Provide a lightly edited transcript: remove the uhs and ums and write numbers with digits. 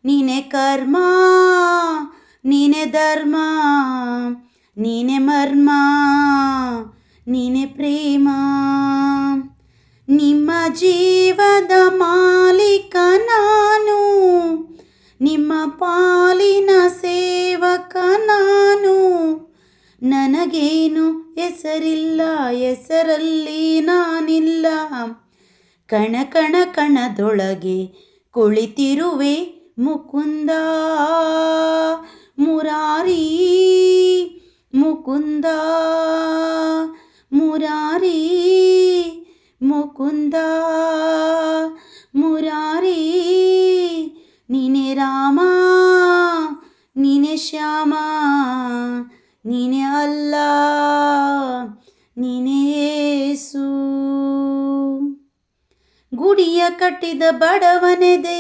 ನೀನೆ ಕರ್ಮ, ನೀನೆ ಧರ್ಮ, ನೀನೆ ಮರ್ಮ, ನೀನೆ ಪ್ರೇಮ. ನಿಮ್ಮ ಜೀವದ ಮಾಲೀಕ ನಾನು, ನಿಮ್ಮ ಪಾಲಿನ ಸೇವಕ ನಾನು. ನನಗೇನು ಹೆಸರಿಲ್ಲ, ಹೆಸರಲ್ಲಿ ನಾನಿಲ್ಲ. ಕಣ ಕಣ ಕಣದೊಳಗೆ ಕುಳಿತಿರುವೆ ಮುಕುಂದ, ಮುರಾರಿ ಮುಕುಂದ, ಮುರಾರಿ ಮುಕುಂದ, ಮುರಾರಿ. ನೀನೆ ರಾಮ, ನೀನೆ ಶ್ಯಾಮ, ನೀನೆ ಅಲ್ಲ, ನೀನೆ ಯೇಸು. ಗುಡಿಯ ಕಟ್ಟಿದ ಬಡವನೆದೆಯ